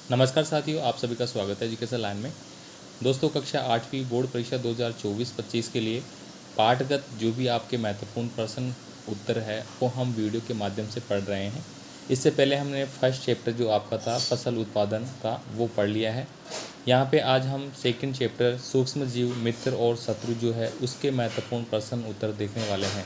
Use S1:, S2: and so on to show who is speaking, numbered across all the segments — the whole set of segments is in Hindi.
S1: नमस्कार साथियों, आप सभी का स्वागत है एजुकेशन लाइन में। दोस्तों, कक्षा 8वीं बोर्ड परीक्षा 2024-25 के लिए पाठगत जो भी आपके महत्वपूर्ण प्रश्न उत्तर है वो हम वीडियो के माध्यम से पढ़ रहे हैं। इससे पहले हमने फर्स्ट चैप्टर जो आपका था फसल उत्पादन का वो पढ़ लिया है। यहाँ पे आज हम सेकंड चैप्टर सूक्ष्म जीव मित्र और शत्रु जो है उसके महत्वपूर्ण प्रश्न उत्तर देखने वाले हैं।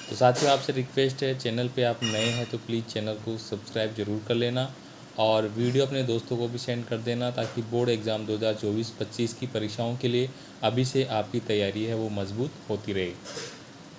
S1: तो साथियों, आपसे रिक्वेस्ट है, चैनल पे आप नए हैं तो प्लीज़ चैनल को सब्सक्राइब जरूर कर लेना और वीडियो अपने दोस्तों को भी सेंड कर देना ताकि बोर्ड एग्ज़ाम 2024-25 की परीक्षाओं के लिए अभी से आपकी तैयारी है वो मजबूत होती रहे।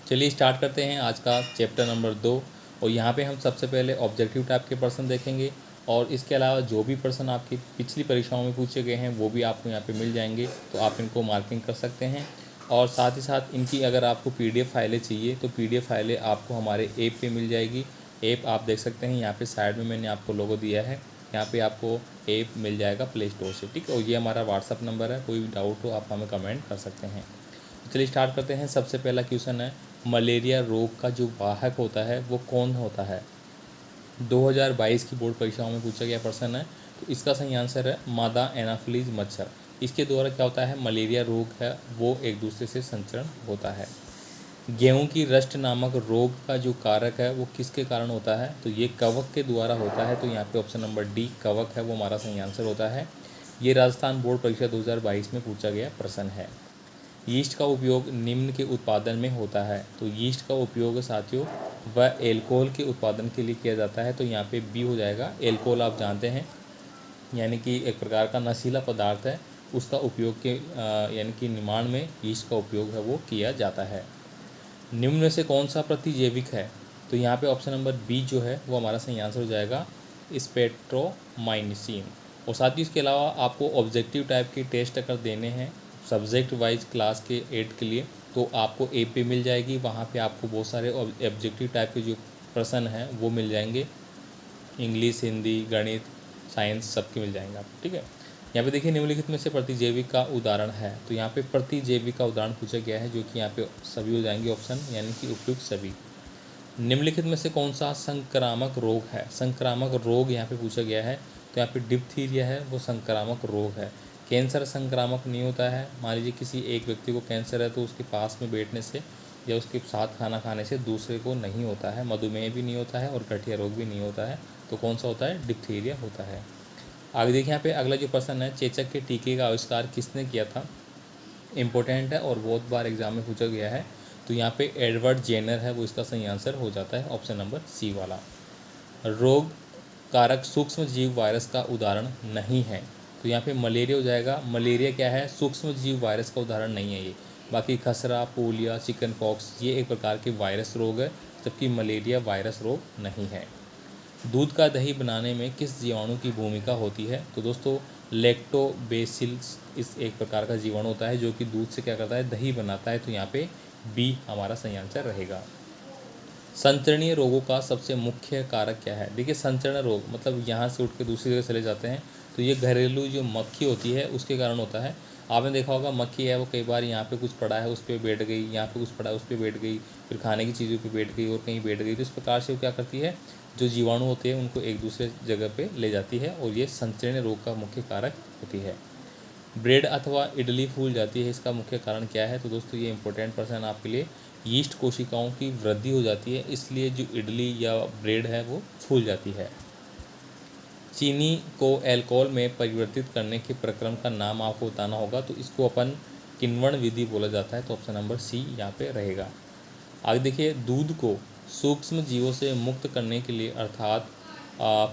S1: चलिए स्टार्ट करते हैं आज का चैप्टर नंबर 2। और यहाँ पे हम सबसे पहले ऑब्जेक्टिव टाइप के प्रश्न देखेंगे और इसके अलावा जो भी प्रश्न आपकी पिछली परीक्षाओं में पूछे गए हैं वो भी आपको यहाँ पे मिल जाएंगे, तो आप इनको मार्किंग कर सकते हैं। और साथ ही साथ इनकी अगर आपको PDF फाइलें चाहिए तो PDF फाइलें आपको हमारे ऐप पे मिल जाएगी। ऐप आप देख सकते हैं, यहाँ पे साइड में मैंने आपको लोगो दिया है, यहाँ पे आपको ऐप मिल जाएगा प्ले स्टोर से, ठीक है। और ये हमारा व्हाट्सअप नंबर है, कोई भी डाउट हो आप हमें कमेंट कर सकते हैं। चलिए स्टार्ट करते हैं। सबसे पहला क्वेश्चन है, मलेरिया रोग का जो वाहक होता है वो कौन होता है? 2022 की बोर्ड परीक्षाओं में पूछा गया प्रश्न है। तो इसका सही आंसर है मादा एनाफिलीज मच्छर। इसके द्वारा क्या होता है, मलेरिया रोग है वो एक दूसरे से संचरण होता है। गेहूं की रस्ट नामक रोग का जो कारक है वो किसके कारण होता है? तो ये कवक के द्वारा होता है। तो यहाँ पे ऑप्शन नंबर डी कवक है वो हमारा सही आंसर होता है। ये राजस्थान बोर्ड परीक्षा 2022 में पूछा गया प्रश्न है। यीस्ट का उपयोग निम्न के उत्पादन में होता है। तो यीस्ट का उपयोग साथियों वह एल्कोहल के उत्पादन के लिए किया जाता है। तो यहाँ पे बी हो जाएगा। एल्कोहल आप जानते हैं यानी कि एक प्रकार का नशीला पदार्थ है, उसका उपयोग के यानी कि निर्माण में यीस्ट का उपयोग है वो किया जाता है। निम्न में से कौन सा प्रतिजैविक है? तो यहाँ पे ऑप्शन नंबर बी जो है वो हमारा सही आंसर हो जाएगा स्पेक्ट्रोमाइसिन। और साथ ही इसके अलावा आपको ऑब्जेक्टिव टाइप के टेस्ट अगर देने हैं सब्जेक्ट वाइज क्लास के 8 के लिए तो आपको ऐप पे मिल जाएगी। वहाँ पे आपको बहुत सारे ऑब्जेक्टिव टाइप के जो प्रश्न हैं वो मिल जाएंगे, इंग्लिश, हिंदी, गणित, साइंस सबके मिल जाएंगे आपको, ठीक है। यहाँ पे देखिए निम्नलिखित में से प्रतिजैविक का उदाहरण है। तो यहाँ पे प्रतिजैविक का उदाहरण पूछा गया है जो कि यहाँ पे सभी हो जाएंगे ऑप्शन, यानी कि उपयुक्त सभी। निम्नलिखित में से कौन सा संक्रामक रोग है? संक्रामक रोग यहाँ पे पूछा गया है। तो यहाँ पे डिप्थीरिया है वो संक्रामक रोग है। कैंसर संक्रामक नहीं होता है। मान लीजिए किसी एक व्यक्ति को कैंसर है तो उसके पास में बैठने से या उसके साथ खाना खाने से दूसरे को नहीं होता है। मधुमेह भी नहीं होता है और गठिया रोग भी नहीं होता है। तो कौन सा होता है? डिप्थीरिया होता है। आगे देखिए यहाँ पे अगला जो प्रश्न है, चेचक के टीके का आविष्कार किसने किया था? इम्पोर्टेंट है और बहुत बार एग्जाम में पूछा गया है। तो यहाँ पे एडवर्ड जेनर है वो इसका सही आंसर हो जाता है, ऑप्शन नंबर सी वाला। रोग कारक सूक्ष्म जीव वायरस का उदाहरण नहीं है। तो यहाँ पे मलेरिया हो जाएगा। मलेरिया क्या है? सूक्ष्म जीव वायरस का उदाहरण नहीं है ये। बाकी खसरा, पोलिया, चिकन पॉक्स ये एक प्रकार के वायरस रोग है, जबकि मलेरिया वायरस रोग नहीं है। दूध का दही बनाने में किस जीवाणु की भूमिका होती है? तो दोस्तों लैक्टोबैसिलस इस एक प्रकार का जीवाणु होता है जो कि दूध से क्या करता है, दही बनाता है। तो यहाँ पे बी हमारा सही आंसर रहेगा। संचरणीय रोगों का सबसे मुख्य कारक क्या है? देखिए संचरण रोग मतलब यहाँ से उठ के दूसरी जगह चले जाते हैं। तो ये घरेलू जो मक्खी होती है उसके कारण होता है। आपने देखा होगा मक्खी है वो कई बार यहाँ पे कुछ पड़ा है उस पर बैठ गई, यहाँ पे कुछ पड़ा है उस पर बैठ गई, फिर खाने की चीज़ों पे बैठ गई और कहीं बैठ गई। तो इस प्रकार से वो क्या करती है, जो जीवाणु होते हैं उनको एक दूसरे जगह पे ले जाती है और ये संचरणीय रोग का मुख्य कारक होती है। ब्रेड अथवा इडली फूल जाती है, इसका मुख्य कारण क्या है? तो दोस्तों ये इंपॉर्टेंट प्रश्न आपके लिए। यीस्ट कोशिकाओं की वृद्धि हो जाती है इसलिए जो इडली या ब्रेड है वो फूल जाती है। चीनी को अल्कोहल में परिवर्तित करने के प्रक्रम का नाम आपको बताना होगा। तो इसको अपन किण्वन विधि बोला जाता है। तो ऑप्शन नंबर सी यहाँ पे रहेगा। आगे देखिए, दूध को सूक्ष्म जीवों से मुक्त करने के लिए अर्थात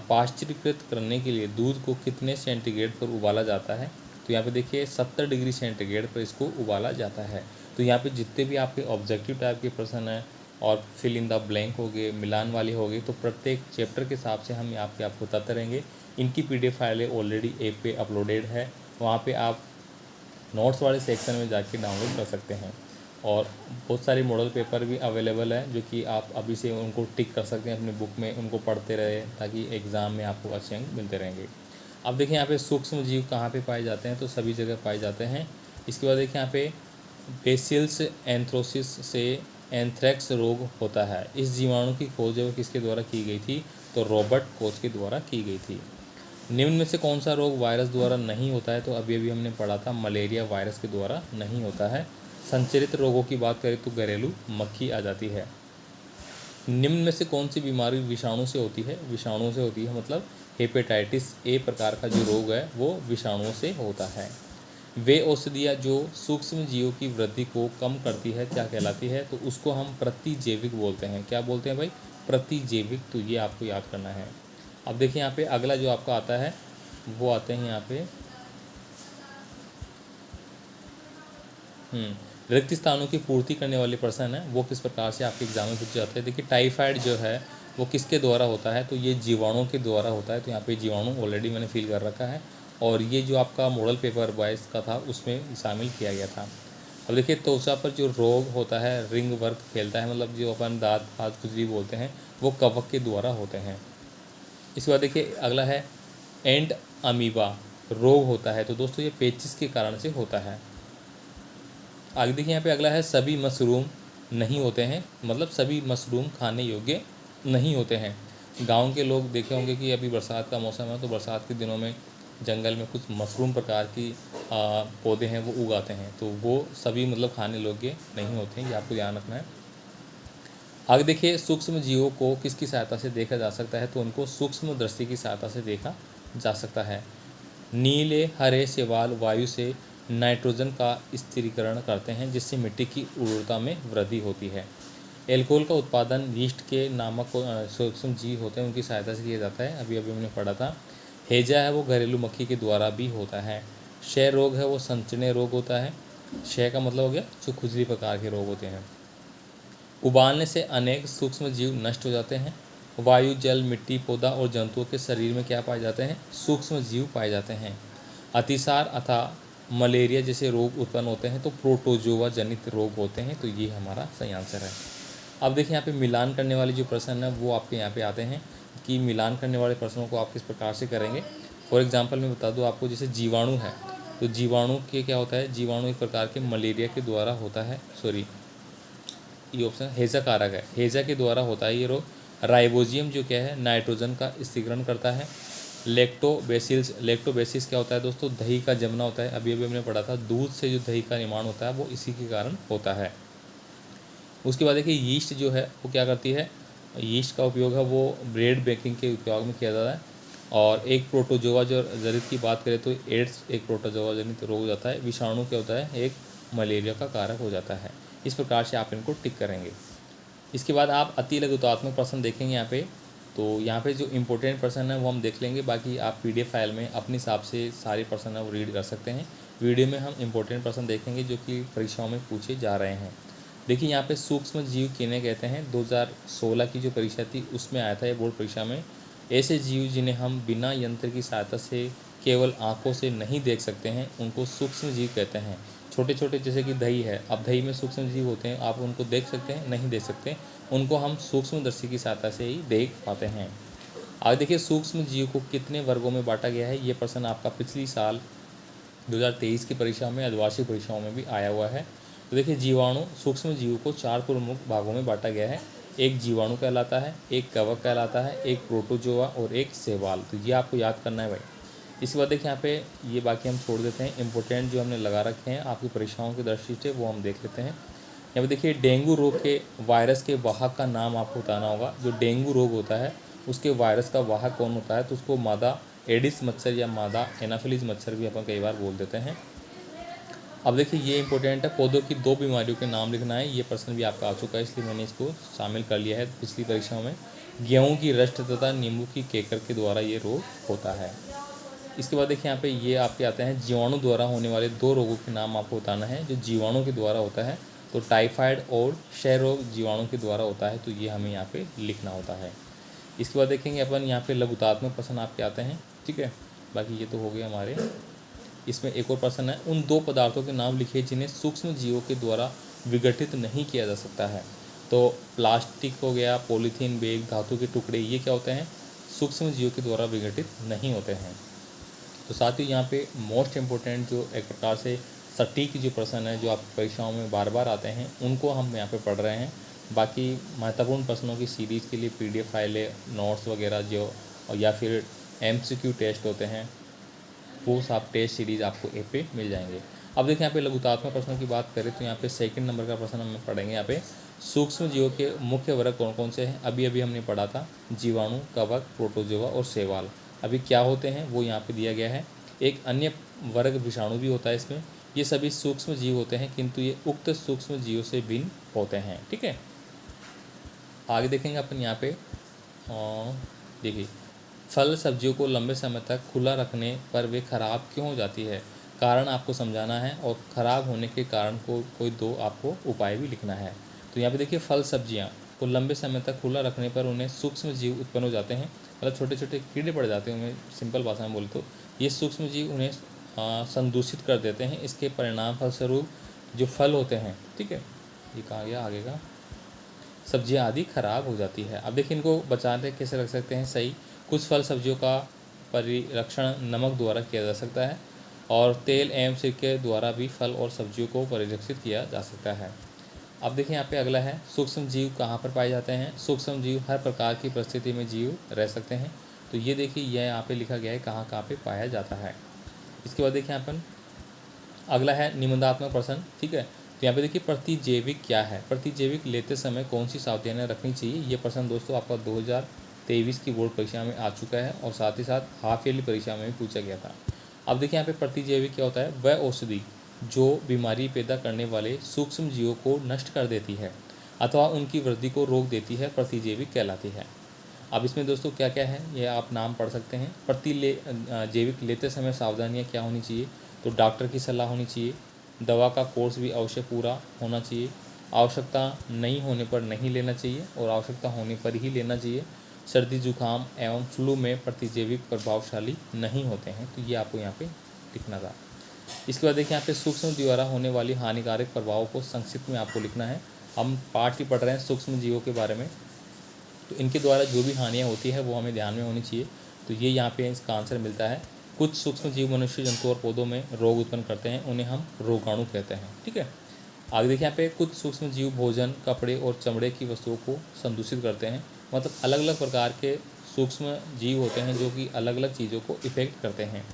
S1: पाश्चरीकृत करने के लिए दूध को कितने सेंटीग्रेड पर उबाला जाता है? तो यहाँ पे देखिए 70 डिग्री सेंटीग्रेड पर इसको उबाला जाता है। तो यहाँ पे जितने भी आपके ऑब्जेक्टिव टाइप के प्रश्न हैं और फिल इन द ब्लैंक हो गए, मिलान वाले हो गए, तो प्रत्येक चैप्टर के हिसाब से हम आपको बताते रहेंगे। इनकी PDF फाइलें ऑलरेडी ऐप पे अपलोडेड है, वहाँ पे आप नोट्स वाले सेक्शन में जाके डाउनलोड कर सकते हैं। और बहुत सारे मॉडल पेपर भी अवेलेबल है जो कि आप अभी से उनको टिक कर सकते हैं अपनी बुक में, उनको पढ़ते रहे ताकि एग्ज़ाम में आपको अच्छे अंक मिलते रहेंगे। अब देखिए यहाँ पे सूक्ष्म जीव कहाँ पे पाए जाते हैं? तो सभी जगह पाए जाते हैं। इसके बाद देखिए यहाँ पे बेसिल्स एंथ्रोसिस से एंथ्रेक्स रोग होता है। इस जीवाणु की खोज वो किसके द्वारा की गई थी? तो रॉबर्ट कोच के द्वारा की गई थी। निम्न में से कौन सा रोग वायरस द्वारा नहीं होता है? तो अभी अभी हमने पढ़ा था मलेरिया वायरस के द्वारा नहीं होता है। संचरित रोगों की बात करें तो घरेलू मक्खी आ जाती है। निम्न में से कौन सी बीमारी विषाणु से होती है? विषाणु से होती है, मतलब हेपेटाइटिस ए प्रकार का जो रोग है वो विषाणुओं से होता है। वे औषधियाँ जो सूक्ष्म जीवों की वृद्धि को कम करती है क्या कहलाती है? तो उसको हम प्रतिजैविक बोलते हैं। क्या बोलते हैं भाई? प्रतिजैविक। तो ये आपको याद करना है। अब देखिए यहाँ पे अगला जो आपका आता है वो आते हैं यहाँ पे रिक्त स्थानों की पूर्ति करने वाले पर्सन है वो किस प्रकार से आपके एग्जाम में पूछे जाते हैं। देखिए टाइफाइड जो है वो किसके द्वारा होता है? तो ये जीवाणुओं के द्वारा होता है। तो यहाँ पे जीवाणु ऑलरेडी मैंने फिल कर रखा है और ये जो आपका मॉडल पेपर 22 का था उसमें शामिल किया गया था। अब देखिए त्वचा पर जो रोग होता है रिंग वर्क फैलता है, मतलब जो अपन दांत हाथ खुजली बोलते हैं, वो कवक के द्वारा होते हैं। इसके बाद देखिए अगला है एंड अमीबा रोग होता है। तो दोस्तों ये पेचिस के कारण से होता है। आगे देखिए यहाँ पे अगला है सभी मशरूम नहीं होते हैं, मतलब सभी मशरूम खाने योग्य नहीं होते हैं। गांव के लोग देखे होंगे कि अभी बरसात का मौसम है तो बरसात के दिनों में जंगल में कुछ मशरूम प्रकार की पौधे हैं वो उगाते हैं, तो वो सभी मतलब खाने योग्य नहीं होते हैं, ये आपको ध्यान रखना है। आगे देखिए सूक्ष्म जीवों को किसकी सहायता से देखा जा सकता है? तो उनको सूक्ष्म दृष्टि की सहायता से देखा जा सकता है। नीले हरे शैवाल वायु से नाइट्रोजन का स्थिरीकरण करते हैं जिससे मिट्टी की उर्वरता में वृद्धि होती है। एल्कोहल का उत्पादन यीस्ट के नामक सूक्ष्म जीव होते हैं उनकी सहायता से किया जाता है। अभी अभी हमने पढ़ा था। हैजा है वो घरेलू मक्खी के द्वारा भी होता है। क्षय रोग है वो संचरणीय रोग होता है। क्षय का मतलब हो गया जो खुजली प्रकार के रोग होते हैं। उबालने से अनेक सूक्ष्म जीव नष्ट हो जाते हैं। वायु जल मिट्टी पौधा और जंतुओं के शरीर में क्या पाए जाते हैं? सूक्ष्म जीव पाए जाते हैं। अतिसार अथा मलेरिया जैसे रोग उत्पन्न होते हैं तो प्रोटोजोआ जनित रोग होते हैं। तो ये हमारा सही आंसर है। अब देखिए यहाँ पे मिलान करने वाले जो प्रश्न है वो आपके यहाँ पे आते हैं कि मिलान करने वाले प्रश्नों को आप किस प्रकार से करेंगे। फॉर एग्जाम्पल मैं बता दूँ आपको, जैसे जीवाणु है तो जीवाणु के क्या होता है? जीवाणु एक प्रकार के मलेरिया के द्वारा होता है, सॉरी ये ऑप्शन हेजा कारक है, हेजा के द्वारा होता है ये रोग। राइबोजियम जो क्या है नाइट्रोजन का स्थिरीकरण करता है। लेक्टोबेसिल्स, लेक्टोबेसिस क्या होता है दोस्तों? दही का जमना होता है। अभी अभी हमने पढ़ा था दूध से जो दही का निर्माण होता है वो इसी के कारण होता है। उसके बाद देखिए यीस्ट जो है वो क्या करती है? यीस्ट का उपयोग है वो ब्रेड बेकिंग के उपयोग में किया जाता है। और एक प्रोटोजोआ जो जनित की बात करें तो एड्स एक प्रोटोजोआ जनित रोग हो जाता है। विषाणु क्या होता है? एक मलेरिया का कारक हो जाता है। इस प्रकार से आप इनको टिक करेंगे। इसके बाद आप अति लघुतात्मक प्रश्न देखेंगे यहाँ पे। तो यहाँ पे जो इम्पोर्टेंट प्रश्न है वो हम देख लेंगे, बाकी आप PDF फाइल में अपने हिसाब से सारे प्रश्न है वो रीड कर सकते हैं। वीडियो में हम इम्पोर्टेंट प्रश्न देखेंगे जो कि परीक्षाओं में पूछे जा रहे हैं। देखिए यहाँ पे सूक्ष्म जीव किन्हें कहते हैं? 2016 की जो परीक्षा थी उसमें आया था ये बोर्ड परीक्षा में। ऐसे जीव जिन्हें हम बिना यंत्र की सहायता से केवल आँखों से नहीं देख सकते हैं उनको सूक्ष्म जीव कहते हैं। छोटे छोटे जैसे कि दही है, अब दही में सूक्ष्म जीव होते हैं, आप उनको देख सकते हैं? नहीं देख सकते, उनको हम सूक्ष्मदर्शी की सहायता से ही देख पाते हैं। आगे देखिए सूक्ष्म जीव को कितने वर्गों में बांटा गया है? ये प्रश्न आपका पिछली साल 2023 की परीक्षा में अर्धवार्षिक परीक्षाओं में भी आया हुआ है। तो देखिए जीवाणु सूक्ष्म जीव को 4 प्रमुख भागों में बांटा गया है। एक जीवाणु कहलाता है, एक कवक कहलाता है, एक प्रोटोजोआ और एक शैवाल। तो ये आपको याद करना है भाई। इसके बाद देखिए यहाँ पे ये बाकी हम छोड़ देते हैं, इंपॉर्टेंट जो हमने लगा रखे हैं आपकी परीक्षाओं की दृष्टि से वो हम देख लेते हैं। यहाँ पे देखिए डेंगू रोग के वायरस के वाहक का नाम आपको बताना होगा। जो डेंगू रोग होता है उसके वायरस का वाहक कौन होता है? तो उसको मादा एडिस मच्छर या मादा एनाफिलीज मच्छर भी अपन कई बार बोल देते हैं। अब देखिए ये इंपॉर्टेंट है, पौधों की 2 बीमारियों के नाम लिखना है। ये प्रश्न भी आपका आ चुका है इसलिए मैंने इसको शामिल कर लिया है पिछली परीक्षाओं में। गेहूँ की रस्ट तथा नींबू की केकर के द्वारा ये रोग होता है। इसके बाद देखिए यहाँ पे ये आपके आते हैं जीवाणु द्वारा होने वाले 2 रोगों के नाम आपको बताना है जो जीवाणु के द्वारा होता है। तो टाइफाइड और क्षय रोग जीवाणु के द्वारा होता है, तो ये हमें यहाँ पे लिखना होता है। इसके बाद देखेंगे अपन यहाँ पे लघुतात्मक प्रश्न आपके आते हैं, ठीक है। बाकी ये तो हो गए हमारे। इसमें एक और प्रश्न है, उन 2 पदार्थों के नाम लिखिए जिन्हें सूक्ष्म जीवों के द्वारा विघटित नहीं किया जा सकता है। तो प्लास्टिक हो गया, पॉलीथीन बैग, धातु के टुकड़े, ये क्या होते हैं? सूक्ष्म जीवों के द्वारा विघटित नहीं होते हैं। तो साथ ही यहाँ पे मोस्ट इम्पोर्टेंट जो एक प्रकार से सटीक जो प्रश्न है जो आप परीक्षाओं में बार बार आते हैं उनको हम यहाँ पे पढ़ रहे हैं। बाकी महत्वपूर्ण प्रश्नों की सीरीज़ के लिए PDF फाइलें, नोट्स वगैरह जो या फिर MCQ टेस्ट होते हैं, वो सब टेस्ट सीरीज़ आपको ए पे मिल जाएंगे। अब देखिए यहाँ पे लघुतात्मक प्रश्नों की बात करें तो यहाँ पे सेकंड नंबर का प्रश्न हम पढ़ेंगे। यहाँ पे सूक्ष्म जीवों के मुख्य वर्ग कौन कौन से हैं, अभी अभी हमने पढ़ा था, जीवाणु, कवक, प्रोटोजोआ और शैवाल। अभी क्या होते हैं वो यहाँ पे दिया गया है। एक अन्य वर्ग विषाणु भी होता है इसमें। ये सभी सूक्ष्म जीव होते हैं किंतु ये उक्त सूक्ष्म जीवों से भिन्न होते हैं। ठीक है, आगे देखेंगे अपन यहाँ पे। देखिए, फल सब्जियों को लंबे समय तक खुला रखने पर वे खराब क्यों हो जाती है, कारण आपको समझाना है और ख़राब होने के कारण को कोई दो आपको उपाय भी लिखना है। तो यहाँ पे देखिए, फल सब्जियाँ को लंबे समय तक खुला रखने पर उन्हें सूक्ष्म जीव उत्पन्न हो जाते हैं, मतलब छोटे छोटे कीड़े पड़ जाते हैं उनमें। सिंपल भाषा में बोले तो ये सूक्ष्म जीव उन्हें संदूषित कर देते हैं। इसके परिणाम फलस्वरूप जो फल होते हैं, ठीक है, ये कहा गया आगे का, सब्जियां आदि खराब हो जाती है। अब देखिए, इनको बचाने कैसे रख सकते हैं सही। कुछ फल सब्जियों का परिरक्षण नमक द्वारा किया जा सकता है और तेल एवं सिरके द्वारा भी फल और सब्जियों को परिरक्षित किया जा सकता है। अब देखिए यहाँ पे अगला है, सूक्ष्म जीव कहाँ पर पाए जाते हैं। सूक्ष्म जीव हर प्रकार की परिस्थिति में जीव रह सकते हैं। तो ये देखिए, यह यहाँ पे लिखा गया है कहाँ कहाँ पे पाया जाता है। इसके बाद देखिए अपन अगला है निबंधात्मक प्रश्न। ठीक है, तो यहाँ पे देखिए, प्रतिजैविक क्या है। प्रतिजैविक लेते समय कौन सी सावधानियाँ रखनी चाहिए। ये प्रश्न दोस्तों आपका 2023 की बोर्ड परीक्षा में आ चुका है और साथ ही साथ हाफ ईयरली परीक्षा में भी पूछा गया था। अब देखिए यहाँ पे प्रतिजैविक क्या होता है, वह औषधि जो बीमारी पैदा करने वाले सूक्ष्म जीवों को नष्ट कर देती है अथवा उनकी वृद्धि को रोक देती है, प्रतिजैविक कहलाती है। अब इसमें दोस्तों क्या क्या है ये आप नाम पढ़ सकते हैं। जैविक लेते समय सावधानियाँ क्या होनी चाहिए, तो डॉक्टर की सलाह होनी चाहिए, दवा का कोर्स भी अवश्य पूरा होना चाहिए, आवश्यकता नहीं होने पर नहीं लेना चाहिए और आवश्यकता होने पर ही लेना चाहिए, सर्दी जुकाम एवं फ्लू में प्रतिजैविक प्रभावशाली नहीं होते हैं। तो ये आपको यहाँ पे लिखना था। इसके बाद देखिए यहाँ पे सूक्ष्म जीव द्वारा होने वाली हानिकारक प्रभावों को संक्षिप्त में आपको लिखना है। हम पाठ ही पढ़ रहे हैं सूक्ष्म जीवों के बारे में, तो इनके द्वारा जो भी हानियाँ होती है वो हमें ध्यान में होनी चाहिए। तो ये यहाँ पे इसका आंसर मिलता है। कुछ सूक्ष्म जीव मनुष्य, जंतु और पौधों में रोग उत्पन्न करते हैं, उन्हें हम रोगाणु कहते हैं। ठीक है, आगे देखिए यहाँ पे कुछ सूक्ष्म जीव भोजन, कपड़े और चमड़े की वस्तुओं को संदूषित करते हैं। मतलब अलग अलग प्रकार के सूक्ष्म जीव होते हैं जो कि अलग अलग चीज़ों को इफेक्ट करते हैं।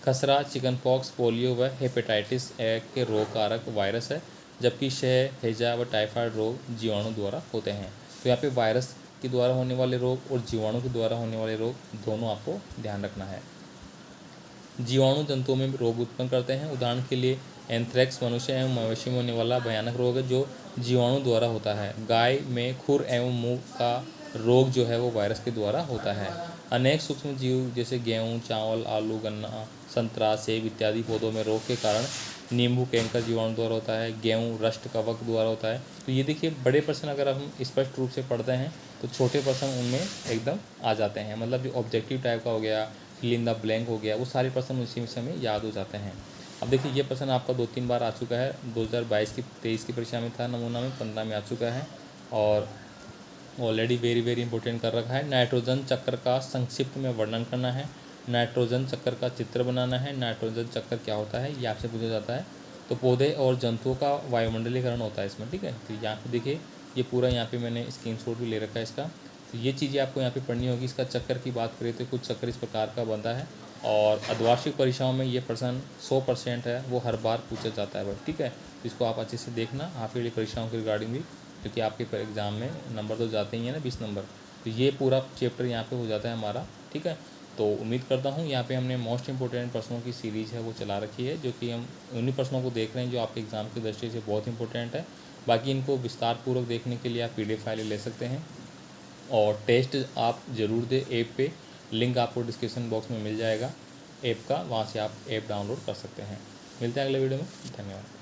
S1: खसरा, चिकन पॉक्स, पोलियो व हेपेटाइटिस ए के रोग कारक वायरस है, जबकि क्षय, हैजा व टाइफाइड रोग जीवाणु द्वारा होते हैं। तो यहाँ पे वायरस के द्वारा होने वाले रोग और जीवाणु के द्वारा होने वाले रोग दोनों आपको ध्यान रखना है। जीवाणु जंतुओं में रोग उत्पन्न करते हैं। उदाहरण के लिए एंथ्रेक्स मनुष्य एवं मवेशी में होने वाला भयानक रोग है जो जीवाणु द्वारा होता है। गाय में खुर एवं मुंह का रोग जो है वो वायरस के द्वारा होता है। अनेक सूक्ष्म जीव जैसे गेहूँ, चावल, आलू, गन्ना, संतरा, सेब इत्यादि पौधों में रोग के कारण नींबू कैंकर जीवाणु द्वारा होता है। गेहूँ रस्ट कवक द्वारा होता है। तो ये देखिए, बड़े प्रश्न अगर हम स्पष्ट रूप से पढ़ते हैं तो छोटे प्रश्न उनमें एकदम आ जाते हैं। मतलब जो ऑब्जेक्टिव टाइप का हो गया, फिल इन द ब्लैंक हो गया, वो सारे प्रश्न उसी समय याद हो जाते हैं। अब देखिए, ये प्रश्न आपका 2-3 बार आ चुका है। 2022 की परीक्षा में था, नमूना में 15 में आ चुका है और ऑलरेडी वेरी वेरी इंपॉर्टेंट कर रखा है। नाइट्रोजन चक्र का संक्षिप्त में वर्णन करना है, नाइट्रोजन चक्र का चित्र बनाना है। नाइट्रोजन चक्र क्या होता है ये आपसे पूछा जाता है। तो पौधे और जंतुओं का वायुमंडलीकरण होता है इसमें। ठीक है, तो यहाँ पे देखिए, ये पूरा यहाँ पे मैंने स्क्रीनशॉट भी ले रखा है इसका। तो ये चीज़ें आपको यहाँ पे पढ़नी होगी। इसका चक्कर की बात करें तो कुछ चक्कर इस प्रकार का बनता है और अर्धवार्षिक परीक्षाओं में ये प्रश्न 100% है, वो हर बार पूछा जाता है भाई। ठीक है, तो इसको आप अच्छे से देखना हाफ ईयरली परीक्षाओं के रिगार्डिंग भी, क्योंकि आपके एग्ज़ाम में नंबर तो जाते ही हैं ना, 20 नंबर। तो ये पूरा चैप्टर यहाँ पे हो जाता है हमारा। ठीक है, तो उम्मीद करता हूँ यहाँ पे हमने मोस्ट इंपॉर्टेंट प्रश्नों की सीरीज़ है वो चला रखी है, जो कि हम उन्हीं प्रश्नों को देख रहे हैं जो आपके एग्ज़ाम की दृष्टि से बहुत इंपॉर्टेंट है। बाकी इनको विस्तार पूर्वक देखने के लिए आप PDF फाइलें ले सकते हैं और टेस्ट आप ज़रूर दें ऐप पे। लिंक आपको डिस्क्रिप्शन बॉक्स में मिल जाएगा ऐप का, वहाँ से आप ऐप डाउनलोड कर सकते हैं। मिलते हैं अगले वीडियो में। धन्यवाद।